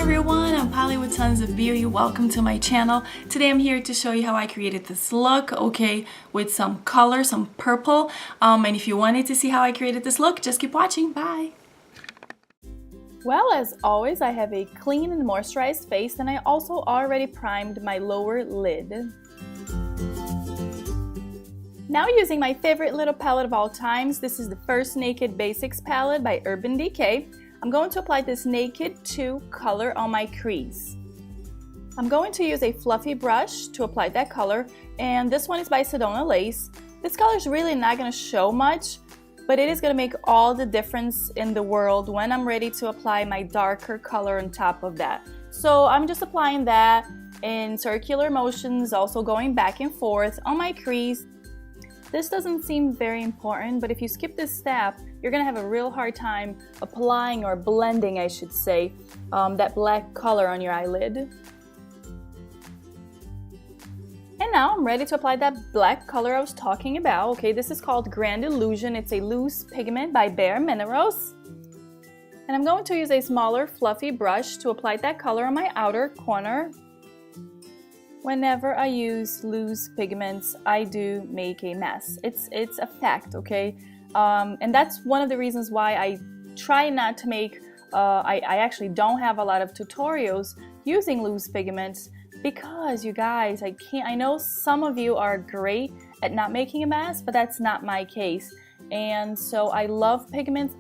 everyone, I'm Polly with Tons of Beauty. Welcome to my channel. Today I'm here to show you how I created this look, okay, with some color, some purple. And if you wanted to see how I created this look, just keep watching. Bye. Well, as always, I have a clean and moisturized face, and I also already primed my lower lid. Now using my favorite little palette of all times, this is the First Naked Basics palette by Urban Decay. I'm going to apply this Naked 2 color on my crease. I'm going to use a fluffy brush to apply that color, and this one is by Sedona Lace. This color is really not going to show much, but it is going to make all the difference in the world when I'm ready to apply my darker color on top of that. So I'm just applying that in circular motions, also going back and forth on my crease. This doesn't seem very important, but if you skip this step, you're gonna have a real hard time applying, or blending, I should say, that black color on your eyelid. And now I'm ready to apply that black color I was talking about. Okay, this is called Grand Illusion. It's a loose pigment by Bare Minerals. And I'm going to use a smaller fluffy brush to apply that color on my outer corner. Whenever I use loose pigments, I do make a mess. It's a fact, okay? And that's one of the reasons why I try not to make, I actually don't have a lot of tutorials using loose pigments, because you guys, I know some of you are great at not making a mess, but that's not my case. And so I love pigments.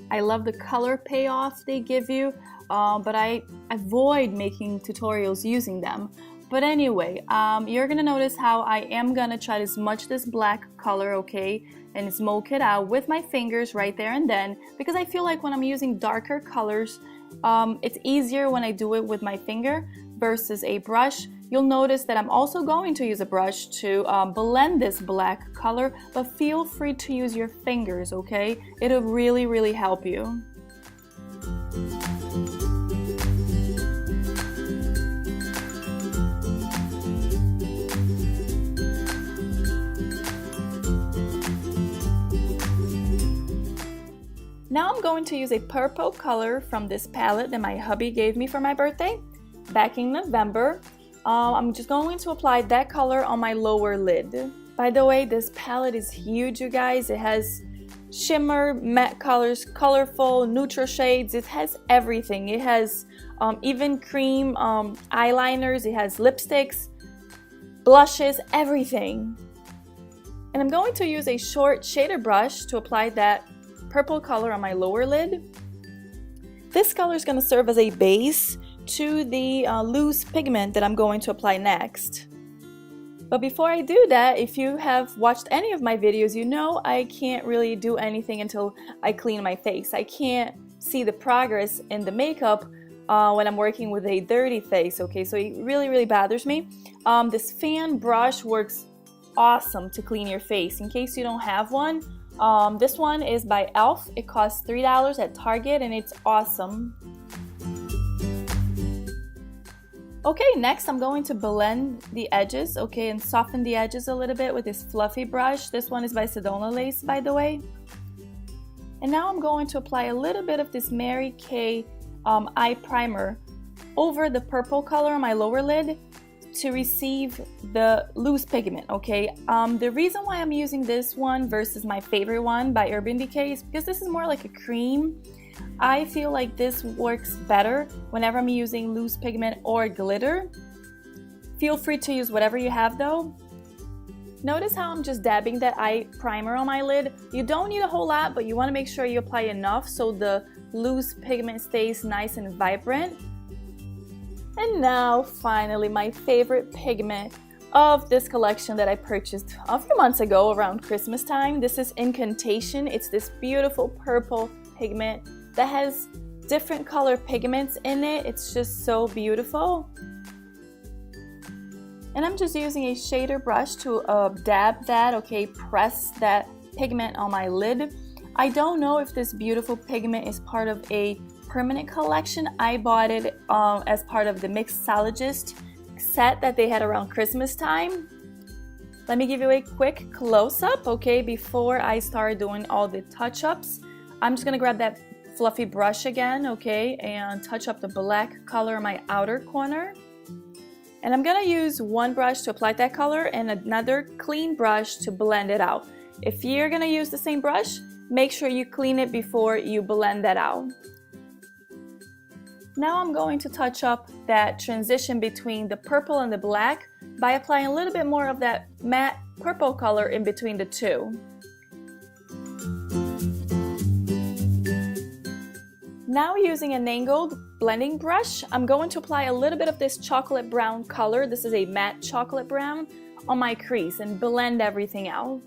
I love the color payoff they give you, but I avoid making tutorials using them. But anyway, you're gonna notice how I am gonna try to smudge this black color, okay, and smoke it out with my fingers right there and then, because I feel like when I'm using darker colors, it's easier when I do it with my finger versus a brush. You'll notice that I'm also going to use a brush to blend this black color, but feel free to use your fingers, okay? It'll really, really help you. Now I'm going to use a purple color from this palette that my hubby gave me for my birthday back in November. I'm just going to apply that color on my lower lid. By the way, this palette is huge, you guys. It has shimmer, matte colors, colorful, neutral shades. It has everything. It has even cream eyeliners. It has lipsticks, blushes, everything. And I'm going to use a short shader brush to apply that purple color on my lower lid. This color is going to serve as a base to the loose pigment that I'm going to apply next. But before I do that, if you have watched any of my videos, you know I can't really do anything until I clean my face. I can't see the progress in the makeup when I'm working with a dirty face, okay? So it really, really bothers me. This fan brush works awesome to clean your face. In case you don't have one, this one is by e.l.f. It costs $3 at Target, and it's awesome. Okay, next I'm going to blend the edges, okay, and soften the edges a little bit with this fluffy brush. This one is by Sedona Lace, by the way. And now I'm going to apply a little bit of this Mary Kay eye primer over the purple color on my lower lid to receive the loose pigment, okay? The reason why I'm using this one versus my favorite one by Urban Decay is because this is more like a cream. I feel like this works better whenever I'm using loose pigment or glitter. Feel free to use whatever you have though. Notice how I'm just dabbing that eye primer on my lid. You don't need a whole lot, but you wanna make sure you apply enough so the loose pigment stays nice and vibrant. And now, finally, my favorite pigment of this collection that I purchased a few months ago around Christmas time. This is Incantation. It's this beautiful purple pigment that has different color pigments in it. It's just so beautiful. And I'm just using a shader brush to dab that, okay, press that pigment on my lid. I don't know if this beautiful pigment is part of a permanent collection. I bought it as part of the Mixologist set that they had around Christmas time. Let me give you a quick close-up, okay, before I start doing all the touch-ups. I'm just gonna grab that fluffy brush again, okay, and touch up the black color in my outer corner. And I'm gonna use one brush to apply that color and another clean brush to blend it out. If you're gonna use the same brush, make sure you clean it before you blend that out. Now I'm going to touch up that transition between the purple and the black by applying a little bit more of that matte purple color in between the two. Now using an angled blending brush, I'm going to apply a little bit of this chocolate brown color, this is a matte chocolate brown, on my crease and blend everything out.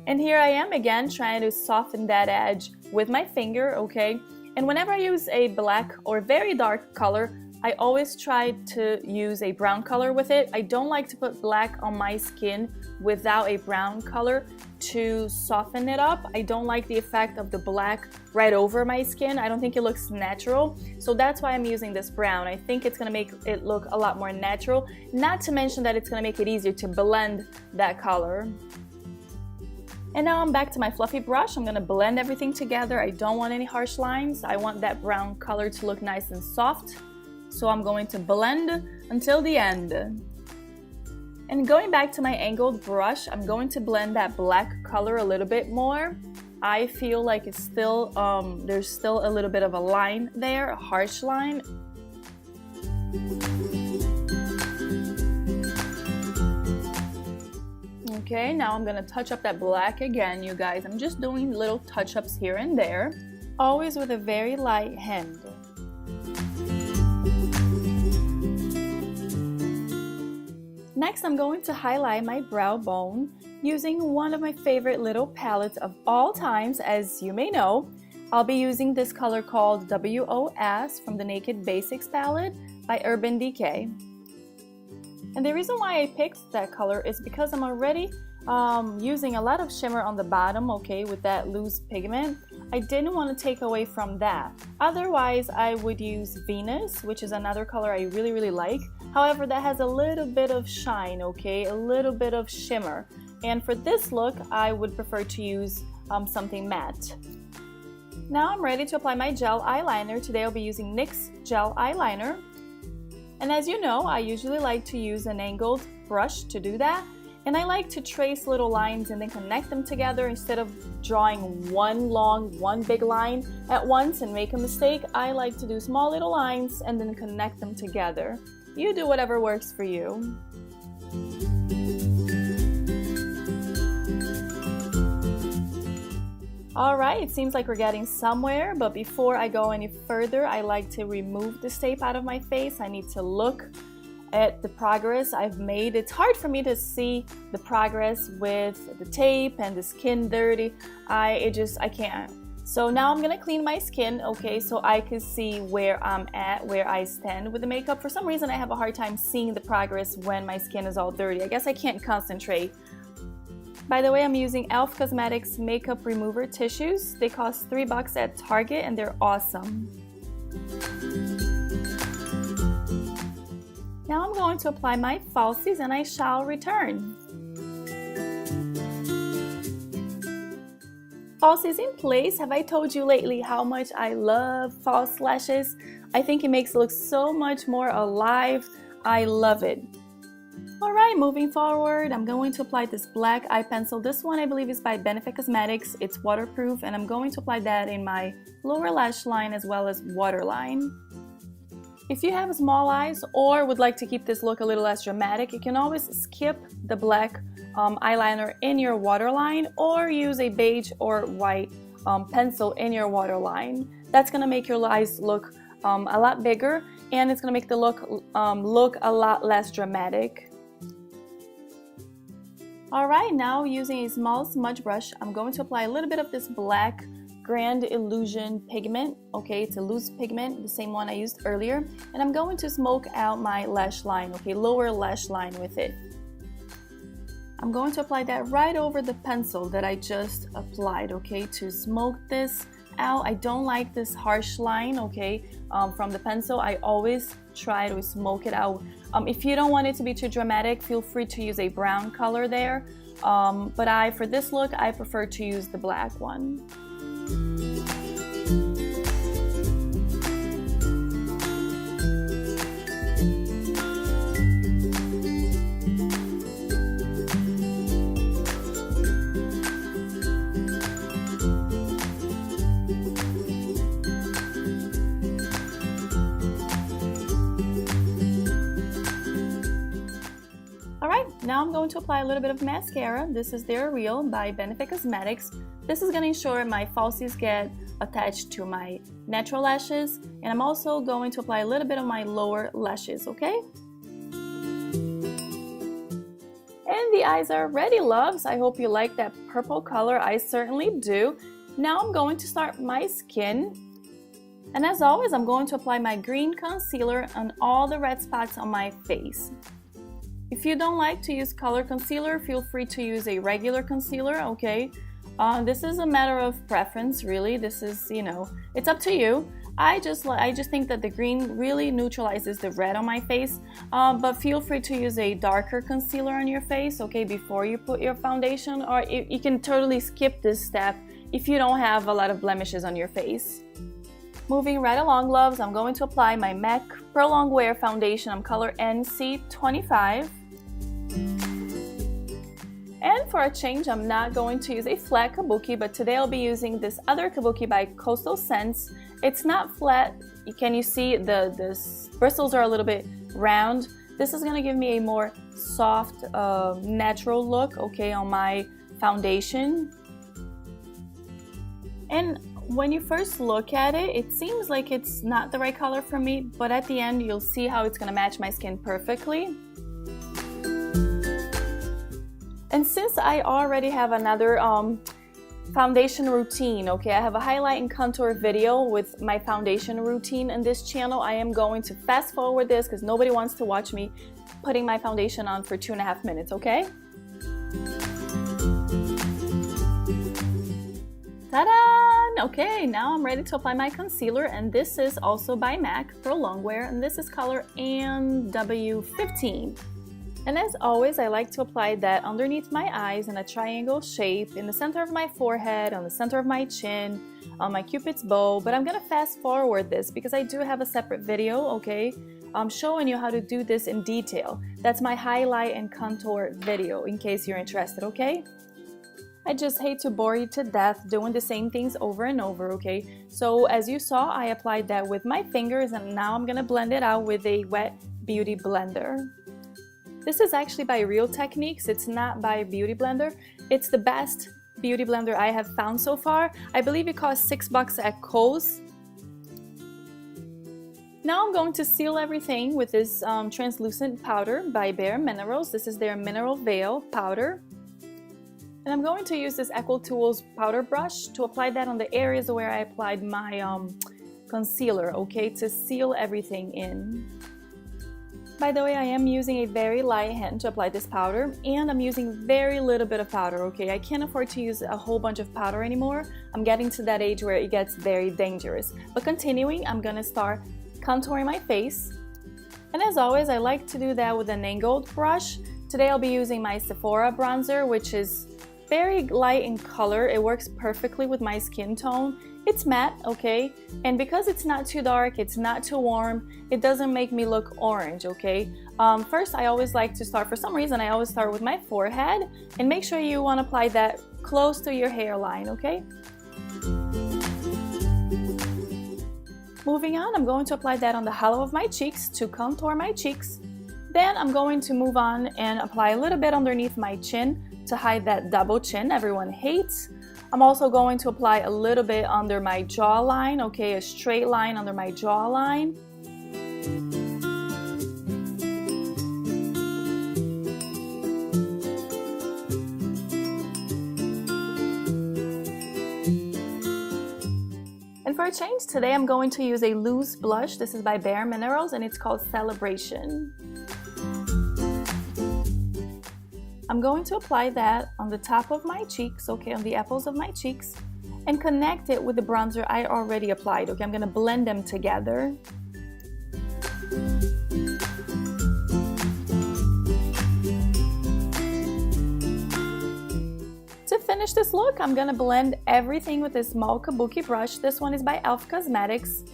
And here I am again trying to soften that edge with my finger, okay? And whenever I use a black or very dark color, I always try to use a brown color with it. I don't like to put black on my skin without a brown color to soften it up. I don't like the effect of the black right over my skin. I don't think it looks natural. So that's why I'm using this brown. I think it's gonna make it look a lot more natural. Not to mention that it's gonna make it easier to blend that color. And now I'm back to my fluffy brush. I'm gonna blend everything together. I don't want any harsh lines. I want that brown color to look nice and soft. So I'm going to blend until the end. And going back to my angled brush, I'm going to blend that black color a little bit more. I feel like it's still, there's still a little bit of a line there, a harsh line. Okay, now I'm gonna touch up that black again, you guys. I'm just doing little touch-ups here and there, always with a very light hand. Next, I'm going to highlight my brow bone using one of my favorite little palettes of all times, as you may know. I'll be using this color called WOS from the Naked Basics palette by Urban Decay. And the reason why I picked that color is because I'm already using a lot of shimmer on the bottom, okay, with that loose pigment. I didn't want to take away from that. Otherwise, I would use Venus, which is another color I really like. However, that has a little bit of shine, okay, a little bit of shimmer. And for this look, I would prefer to use something matte. Now I'm ready to apply my gel eyeliner. Today I'll be using NYX gel eyeliner. And as you know, I usually like to use an angled brush to do that. And I like to trace little lines and then connect them together instead of drawing one big line at once and make a mistake. I like to do small little lines and then connect them together. You do whatever works for you. Alright, it seems like we're getting somewhere, but before I go any further, I like to remove the tape out of my face. I need to look at the progress I've made. It's hard for me to see the progress with the tape and the skin dirty. I can't. So now I'm gonna clean my skin, okay, so I can see where I'm at, where I stand with the makeup. For some reason, I have a hard time seeing the progress when my skin is all dirty. I guess I can't concentrate. By the way, I'm using e.l.f. Cosmetics makeup remover tissues. They cost $3 at Target and they're awesome. Now I'm going to apply my falsies and I shall return. Falsies in place. Have I told you lately how much I love false lashes? I think it makes it look so much more alive. I love it. Alright, moving forward, I'm going to apply this black eye pencil. This one I believe is by Benefit Cosmetics. It's waterproof and I'm going to apply that in my lower lash line as well as waterline. If you have small eyes or would like to keep this look a little less dramatic, you can always skip the black eyeliner in your waterline or use a beige or white pencil in your waterline. That's going to make your eyes look a lot bigger and it's going to make the look a lot less dramatic. Alright, now using a small smudge brush, I'm going to apply a little bit of this black Grand Illusion pigment. Okay, it's a loose pigment, the same one I used earlier. And I'm going to smoke out my lash line, okay, lower lash line with it. I'm going to apply that right over the pencil that I just applied, okay, to smoke this out. I don't like this harsh line, okay, from the pencil. I always try to smoke it out. If you don't want it to be too dramatic, feel free to use a brown color there. But for this look, I prefer to use the black one. Now I'm going to apply a little bit of mascara. This is their Real by Benefit Cosmetics. This is going to ensure my falsies get attached to my natural lashes, and I'm also going to apply a little bit of my lower lashes, okay? And the eyes are ready, loves. I hope you like that purple color. I certainly do. Now I'm going to start my skin. And as always, I'm going to apply my green concealer on all the red spots on my face. If you don't like to use color concealer, feel free to use a regular concealer, okay? This is a matter of preference, really. This is, it's up to you. I just think that the green really neutralizes the red on my face, but feel free to use a darker concealer on your face, okay, before you put your foundation, or you can totally skip this step if you don't have a lot of blemishes on your face. Moving right along, loves, I'm going to apply my MAC Pro Longwear Foundation. I'm color NC25. And for a change, I'm not going to use a flat kabuki, but today I'll be using this other kabuki by Coastal Scents. It's not flat. Can you see the bristles are a little bit round? This is going to give me a more soft, natural look, okay, on my foundation. And when you first look at it, it seems like it's not the right color for me, but at the end, you'll see how it's going to match my skin perfectly. And since I already have another foundation routine, okay, I have a highlight and contour video with my foundation routine in this channel. I am going to fast forward this because nobody wants to watch me putting my foundation on for 2.5 minutes, okay? Ta-da! Okay, now I'm ready to apply my concealer, and this is also by MAC Pro Longwear, and this is color NW15. And as always, I like to apply that underneath my eyes in a triangle shape, in the center of my forehead, on the center of my chin, on my cupid's bow. But I'm gonna fast forward this because I do have a separate video, okay? I'm showing you how to do this in detail. That's my highlight and contour video in case you're interested, okay? I just hate to bore you to death doing the same things over and over, okay? So as you saw, I applied that with my fingers, and now I'm gonna blend it out with a wet beauty blender. This is actually by Real Techniques. It's not by Beauty Blender. It's the best beauty blender I have found so far. I believe it costs $6 at Kohl's. Now I'm going to seal everything with this translucent powder by Bare Minerals. This is their Mineral Veil powder. And I'm going to use this Eco Tools powder brush to apply that on the areas where I applied my concealer, okay, to seal everything in. By the way, I am using a very light hand to apply this powder, and I'm using very little bit of powder, okay? I can't afford to use a whole bunch of powder anymore. I'm getting to that age where it gets very dangerous. But continuing, I'm gonna start contouring my face. And as always, I like to do that with an angled brush. Today I'll be using my Sephora bronzer, which is very light in color. It works perfectly with my skin tone. It's matte, okay? And because it's not too dark, it's not too warm, it doesn't make me look orange, okay? First, I always like to start, for some reason, I always start with my forehead, and make sure you want to apply that close to your hairline, okay? Moving on, I'm going to apply that on the hollow of my cheeks to contour my cheeks. Then I'm going to move on and apply a little bit underneath my chin to hide that double chin everyone hates. I'm also going to apply a little bit under my jawline, okay, a straight line under my jawline. And for a change, today I'm going to use a loose blush. This is by Bare Minerals, and it's called Celebration. I'm going to apply that on the top of my cheeks, okay, on the apples of my cheeks, and connect it with the bronzer I already applied, okay? I'm gonna blend them together. To finish this look, I'm gonna blend everything with this small kabuki brush. This one is by e.l.f. Cosmetics.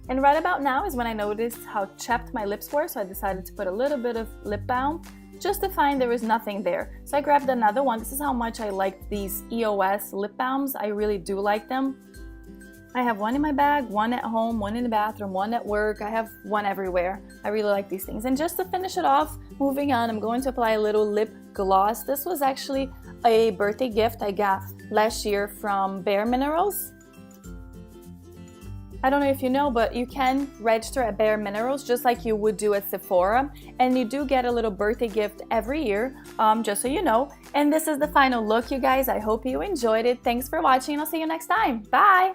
And right about now is when I noticed how chapped my lips were, so I decided to put a little bit of lip balm just to find there was nothing there. So I grabbed another one. This is how much I like these EOS lip balms. I really do like them. I have one in my bag, one at home, one in the bathroom, one at work. I have one everywhere. I really like these things. And just to finish it off, Moving on, I'm going to apply a little lip gloss. This was actually a birthday gift I got last year from Bare Minerals. I don't know if you know, but you can register at Bare Minerals just like you would do at Sephora, and you do get a little birthday gift every year, just so you know. And this is the final look, you guys. I hope you enjoyed it. Thanks for watching, and I'll see you next time. Bye!